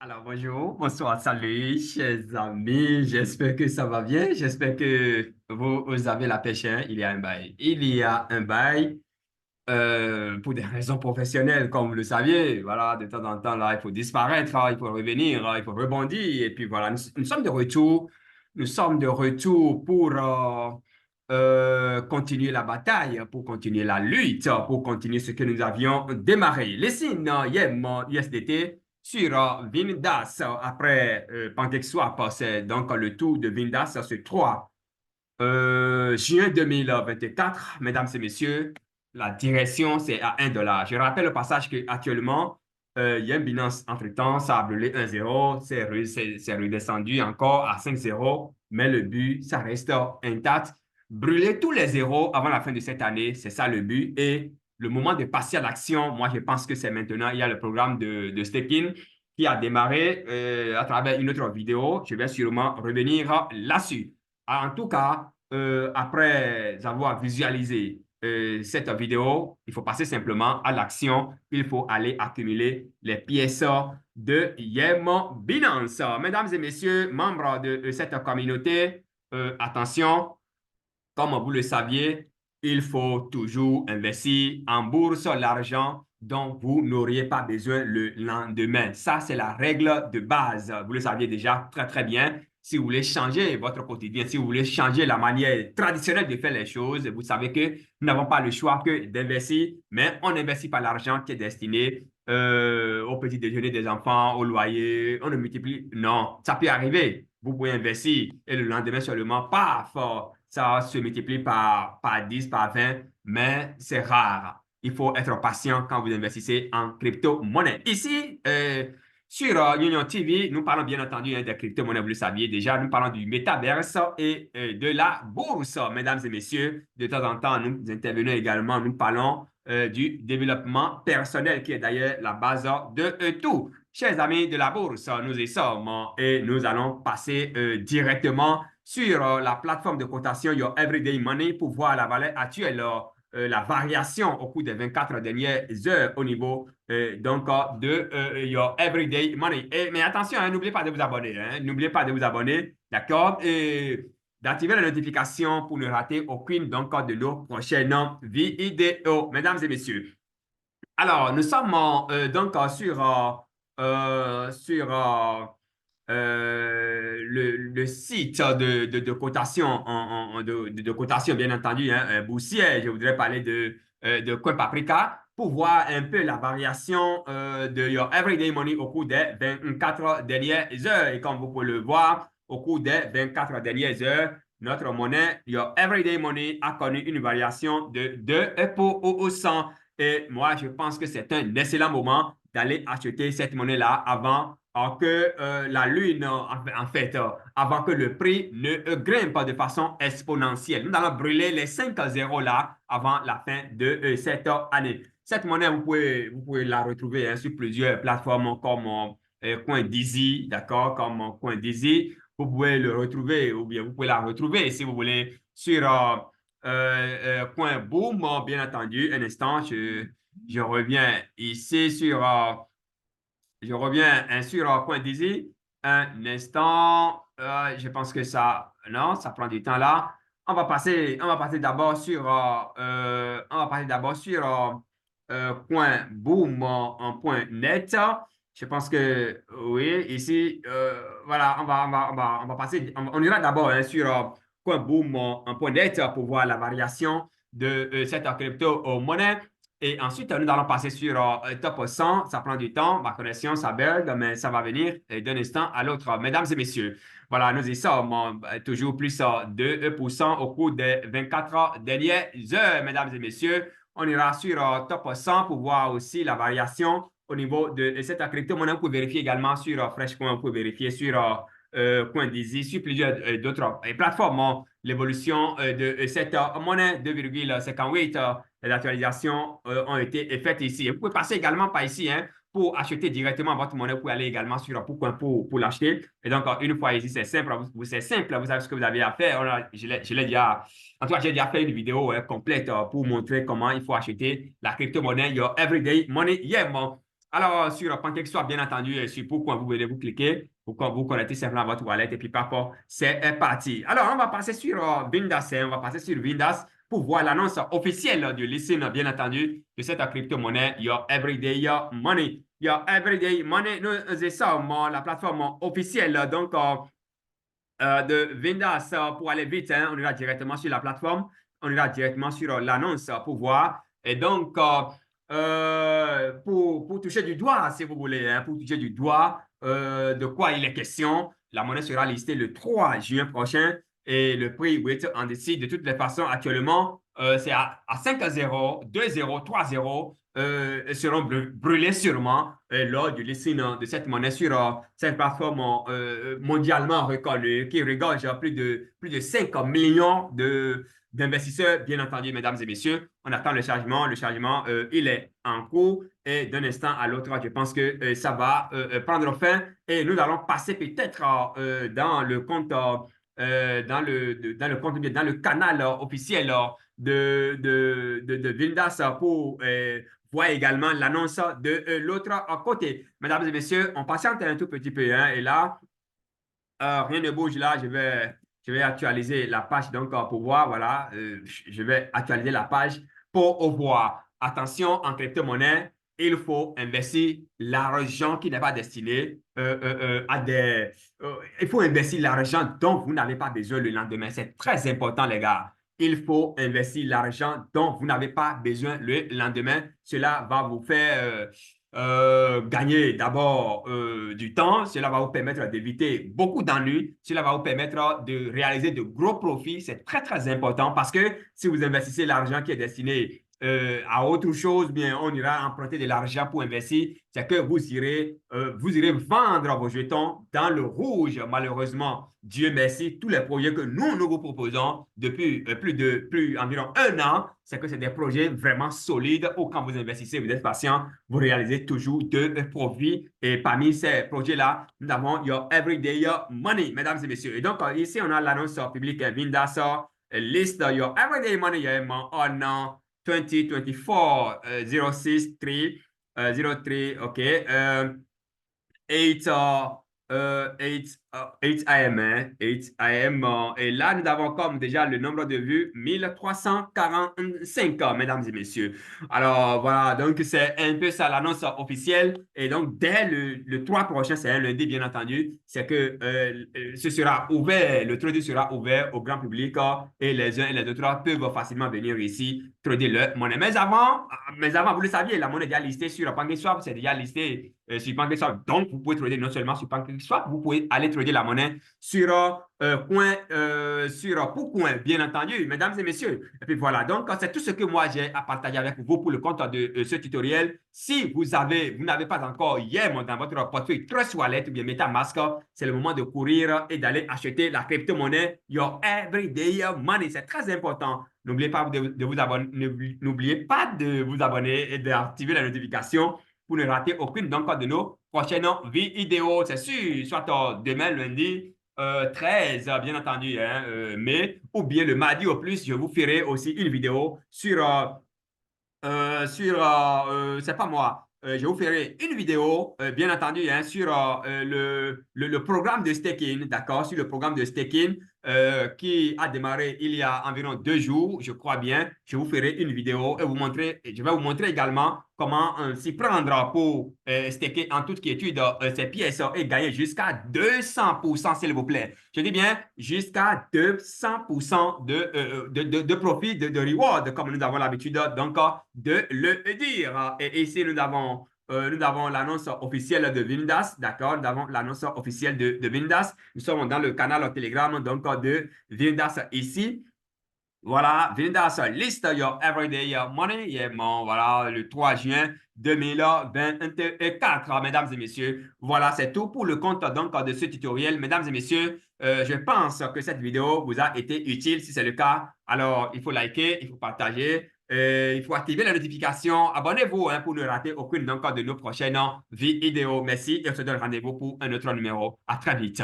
Alors, bonjour, bonsoir, salut, chers amis. J'espère que ça va bien. J'espère que vous avez la pêche, hein. Il y a un bail. Il y a un bail pour des raisons professionnelles, comme vous le saviez. Voilà, de temps en temps, là, il faut disparaître, hein, il faut revenir, hein, il faut rebondir. Et puis voilà, nous sommes de retour. Nous sommes de retour pour continuer la bataille, pour continuer la lutte, pour continuer ce que nous avions démarré. Les signes, USDT sur Vindas après PancakeSwap, c'est donc le tour de Vindas, c'est 3 juin 2024, mesdames et messieurs, la direction, c'est à 1 dollar. Je rappelle au passage qu'actuellement, il y a une Binance entre-temps, ça a brûlé 1,0, c'est redescendu encore à 5,0, mais le but, ça reste intact. Brûler tous les zéros avant la fin de cette année, c'est ça le but. Et le moment de passer à l'action, moi, je pense que c'est maintenant. Il y a le programme de staking qui a démarré à travers une autre vidéo. Je vais sûrement revenir là-dessus. En tout cas, après avoir visualisé cette vidéo, il faut passer simplement à l'action. Il faut aller accumuler les pièces de Yemo Binance. Mesdames et messieurs, membres de cette communauté, attention, comme vous le saviez, il faut toujours investir en bourse l'argent dont vous n'auriez pas besoin le lendemain. Ça, c'est la règle de base. Vous le saviez déjà très, très bien. Si vous voulez changer votre quotidien, si vous voulez changer la manière traditionnelle de faire les choses, vous savez que nous n'avons pas le choix que d'investir, mais on n'investit pas l'argent qui est destiné au petit déjeuner des enfants, au loyer. On ne multiplie. Non, ça peut arriver. Vous pouvez investir et le lendemain seulement, paf, ça se multiplie par 10, par 20, mais c'est rare. Il faut être patient quand vous investissez en crypto-monnaie. Ici, sur Union TV, nous parlons bien entendu des crypto-monnaies, vous le saviez déjà. Nous parlons du métaverse et de la bourse, mesdames et messieurs. De temps en temps, nous intervenons également, nous parlons du développement personnel, qui est d'ailleurs la base de tout. Chers amis de la bourse, nous y sommes et nous allons passer directement sur la plateforme de cotation Your Everyday Money pour voir la valeur actuelle, la variation au cours des 24 dernières heures au niveau de Your Everyday Money. Mais attention, hein, n'oubliez pas de vous abonner. Hein, n'oubliez pas de vous abonner, d'accord? Et d'activer la notification pour ne rater aucune de nos prochaines vidéos, mesdames et messieurs. Alors, nous sommes sur le site de cotation, de cotation, bien entendu, hein, boursière. Je voudrais parler de Coin Paprika pour voir un peu la variation de Your Everyday Money au cours des 24 dernières heures. Et comme vous pouvez le voir, au cours des 24 dernières heures, notre monnaie, Your Everyday Money, a connu une variation de 2%. Et moi, je pense que c'est un excellent moment d'aller acheter cette monnaie-là avant que la lune, en fait, avant que le prix ne grimpe de façon exponentielle. Nous allons brûler les 5 zéros là avant la fin de cette année. Cette monnaie, vous pouvez la retrouver hein, sur plusieurs plateformes comme CoinDeezy, d'accord, comme CoinDeezy. Vous pouvez le retrouver ou bien vous pouvez la retrouver si vous voulez sur Coin Boom, bien entendu. Un instant, je reviens ici sur je reviens hein, sur Coin Dizzy. Un instant. Je pense que ça. Non, ça prend du temps là. On va passer d'abord sur. On va passer d'abord sur Coin Boom en point net. Je pense que oui, ici, voilà, on va passer. On ira d'abord hein, sur Coin Boom en point net pour voir la variation de cette crypto-monnaie. Et ensuite, nous allons passer sur top 100. Ça prend du temps. Ma connexion, ça bug, mais ça va venir d'un instant à l'autre. Mesdames et messieurs, voilà, nous y sommes toujours plus 2% au cours des 24 dernières heures. Mesdames et messieurs, on ira sur top 100 pour voir aussi la variation au niveau de cette crypto-monnaie. Vous pouvez vérifier également sur Freshcoin. Vous pouvez vérifier sur CoinDeezy, sur plusieurs d'autres plateformes. L'évolution de cette monnaie 2,58. Les actualisations ont été faites ici. Vous pouvez passer également par ici hein, pour acheter directement votre monnaie. Vous pouvez aller également sur Pourcoin pour l'acheter. Et donc, une fois ici, c'est simple. C'est simple. Vous savez ce que vous avez à faire. Je l'ai déjà. En tout cas, j'ai déjà fait une vidéo hein, complète pour montrer comment il faut acheter la crypto-monnaie Your Everyday Money. Yeah, bon. Alors, sur PancakeSwap, bien entendu, sur pourquoi vous venez vous cliquer, pourquoi vous connectez simplement votre wallet et puis parfois, c'est parti. Alors, on va passer sur Vindas, hein, on va passer sur Vindas pour voir l'annonce officielle du listing, bien entendu, de cette crypto-monnaie, Your Everyday Money. Your Everyday Money, nous sommes la plateforme officielle, donc, de Vindas. Pour aller vite, hein, on ira directement sur la plateforme, on ira directement sur l'annonce pour voir. Et donc, pour toucher du doigt, si vous voulez, hein, pour toucher du doigt de quoi il est question, la monnaie sera listée le 3 juin prochain et le prix, wait on décide de toutes les façons actuellement, c'est à 5-0, 2-0, 3-0 seront brûlés sûrement lors du listing de cette monnaie sur cette plateforme mondialement reconnue qui regorge plus de 5 millions d'investisseurs, bien entendu, mesdames et messieurs. On attend le chargement. Le chargement, il est en cours et d'un instant à l'autre, je pense que ça va prendre fin et nous allons passer peut-être dans le compte, dans le canal officiel de Vindas pour voir également l'annonce de l'autre côté. Mesdames et messieurs, on patiente un tout petit peu, hein, et là, rien ne bouge là. Je vais actualiser la page donc pour voir. Voilà, je vais actualiser la page pour voir. Attention, en crypto-monnaie, il faut investir l'argent qui n'est pas destiné à des. Il faut investir l'argent dont vous n'avez pas besoin le lendemain. C'est très important, les gars. Il faut investir l'argent dont vous n'avez pas besoin le lendemain. Cela va vous faire gagner d'abord du temps, cela va vous permettre d'éviter beaucoup d'ennuis, cela va vous permettre de réaliser de gros profits. C'est très, très important parce que si vous investissez l'argent qui est destiné à autre chose, bien, on ira emprunter de l'argent pour investir, c'est que vous irez vendre vos jetons dans le rouge. Malheureusement, Dieu merci, tous les projets que nous vous proposons depuis plus environ un an, c'est que c'est des projets vraiment solides où quand vous investissez, vous êtes patient, vous réalisez toujours de profits. Et parmi ces projets-là, nous avons Your Everyday Money, mesdames et messieurs. Et donc, ici, on a l'annonce publique Vindas, list Your Everyday Money on 2024 06 3 03, OK. 8, 8 AM, hein, 8 AM. Et là, nous avons comme déjà le nombre de vues, 1345, mesdames et messieurs. Alors, voilà, donc c'est un peu ça l'annonce officielle. Et donc, dès le 3 prochain, c'est un lundi, bien entendu, c'est que ce sera ouvert, le trade sera ouvert au grand public et les uns et les autres peuvent facilement venir ici trader leur monnaie. Mais avant, vous le saviez, la monnaie est déjà listée sur PancakeSwap, c'est déjà listé sur PancakeSwap. Donc, vous pouvez trader non seulement sur PancakeSwap, vous pouvez aller trader la monnaie sur sur Pourcoin, bien entendu, mesdames et messieurs. Et puis voilà, donc c'est tout ce que moi j'ai à partager avec vous pour le compte de ce tutoriel. Si vous n'avez pas encore YEM dans votre portefeuille Trust Wallet ou bien MetaMask, c'est le moment de courir et d'aller acheter la crypto-monnaie Your Everyday Money. C'est très important. N'oubliez pas de vous abonner, n'oubliez pas de vous abonner et d'activer la notification pour ne rater aucune donc de nos prochaines vidéos. C'est sûr, soit demain, lundi 13, bien entendu, hein, mai, ou bien le mardi au plus, je vous ferai aussi une vidéo c'est pas moi, je vous ferai une vidéo, bien entendu, hein, sur le programme de staking, d'accord, sur le programme de staking qui a démarré il y a environ 2 jours, je crois bien. Je vous ferai une vidéo et je vais vous montrer également comment s'y prendre pour staker en toute quiétude ces pièces et gagner jusqu'à 200%, s'il vous plaît. Je dis bien jusqu'à 200% de profit, de reward, comme nous avons l'habitude donc de le dire. Et ici, nous avons l'annonce officielle de Vindas, d'accord? Nous avons l'annonce officielle de Vindas. Nous sommes dans le canal Telegram donc de Vindas ici. Voilà, Vindas list your everyday money. Et bon, voilà, le 3 juin 2024, mesdames et messieurs. Voilà, c'est tout pour le compte donc de ce tutoriel. Mesdames et messieurs, je pense que cette vidéo vous a été utile. Si c'est le cas, alors il faut liker, il faut partager, il faut activer la notification. Abonnez-vous hein, pour ne rater aucune donc, de nos prochaines vidéos. Merci et on se donne rendez-vous pour un autre numéro. À très vite.